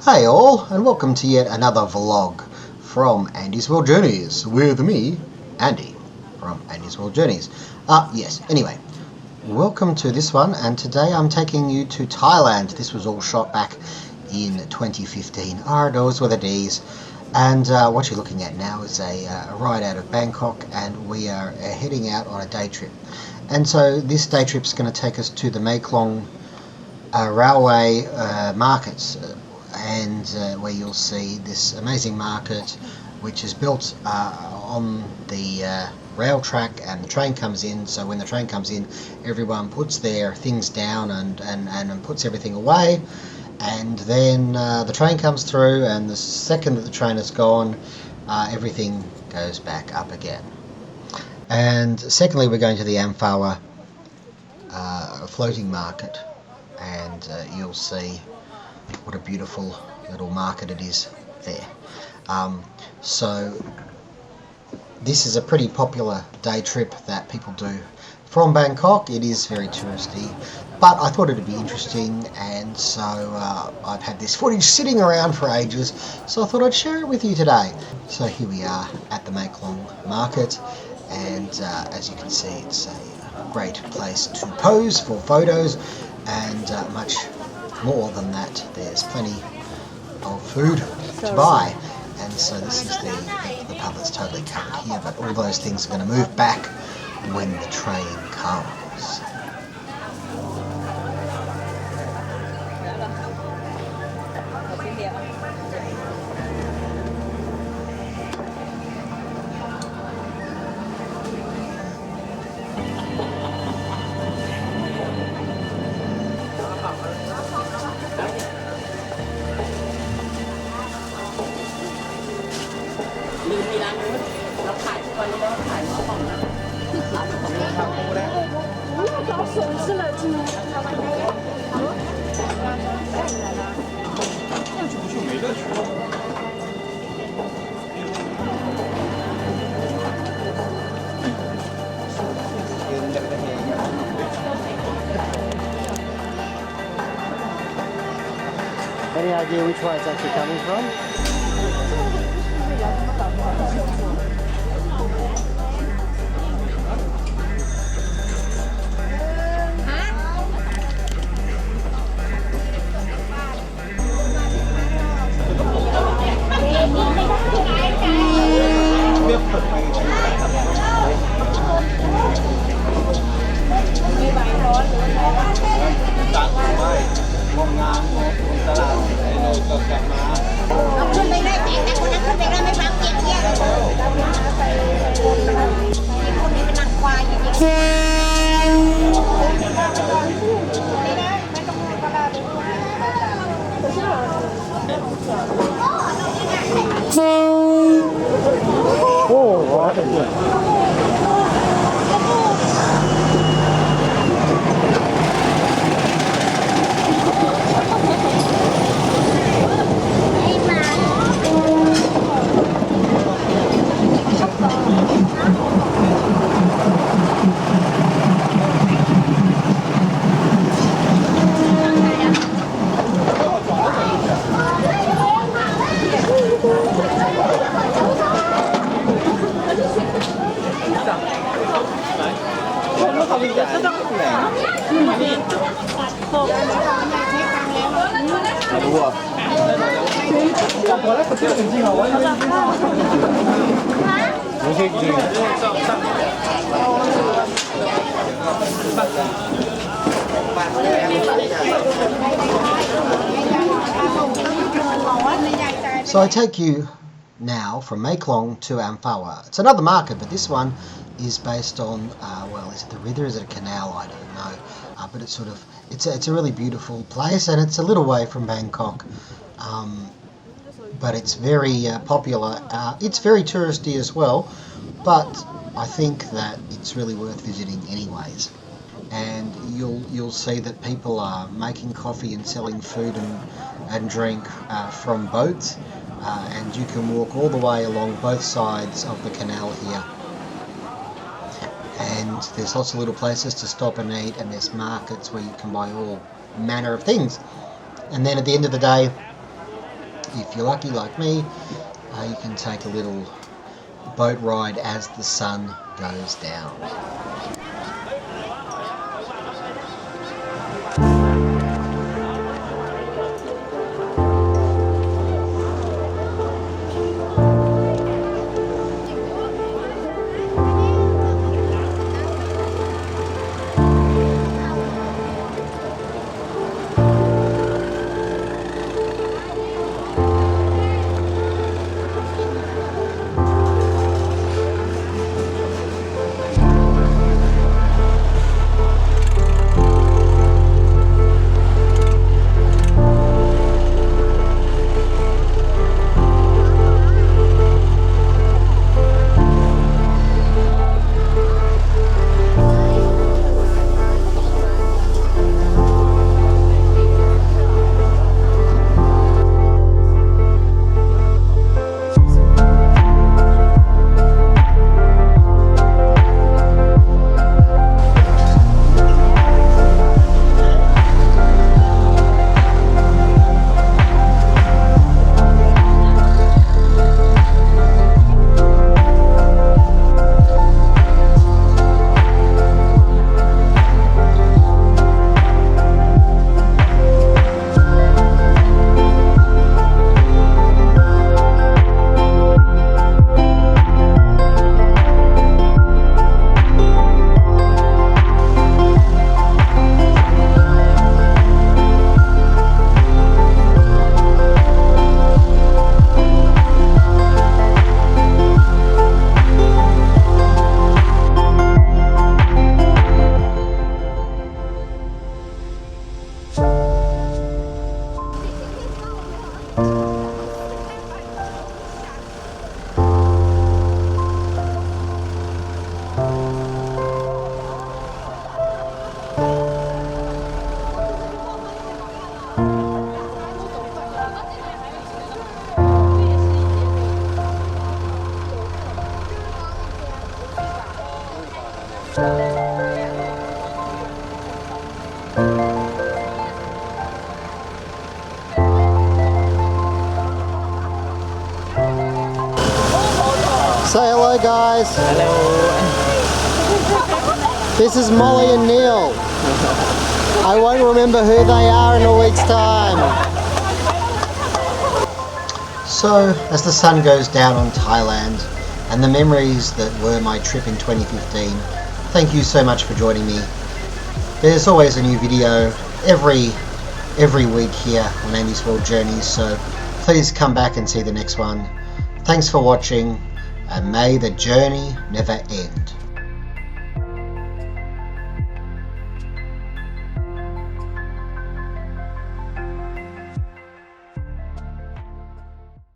Hey all, and welcome to yet another vlog from Andy's World Journeys with me, Andy, from Andy's World Journeys. Anyway, welcome to this one, and today I'm taking you to Thailand. This was all shot back in 2015. Those were the days. And what you're looking at now is a ride out of Bangkok, and we are heading out on a day trip. And so this day trip is going to take us to the Maeklong railway markets, and where you'll see this amazing market which is built on the rail track, and the train comes in. So when the train comes in, everyone puts their things down and puts everything away, and then the train comes through, and the second that the train is gone, everything goes back up again. And secondly, we're going to the Amphawa Floating Market, and you'll see what a beautiful little market it is there. So this is a pretty popular day trip that people do from Bangkok. It is very touristy, but I thought it'd be interesting, and so I've had this footage sitting around for ages, so I thought I'd share it with you today. So here we are at the Maeklong Market, and as you can see, it's a great place to pose for photos, and much more than that, there's plenty of food to buy. And so this is the pub that's totally covered here, but all those things are going to move back when the train comes. Any idea which way it's actually coming from? So I take you now from Maeklong to Amphawa. It's another market, but this one is based on, is it the river, is it a canal? I don't know. But it's a really beautiful place, and it's a little way from Bangkok. But it's very popular. It's very touristy as well, but I think that it's really worth visiting anyways. And you'll see that people are making coffee and selling food and drink from boats, and you can walk all the way along both sides of the canal here. And there's lots of little places to stop and eat, and there's markets where you can buy all manner of things. And then at the end of the day, if you're lucky like me, you can take a little boat ride as the sun goes down. Say hello, guys. Hello. This is Molly and Neil. I won't remember who they are in a week's time. So, as the sun goes down on Thailand and the memories that were my trip in 2015, thank you so much for joining me. There's always a new video every week here on Andy's World Journeys, so please come back and see the next one. Thanks for watching, and may the journey never end.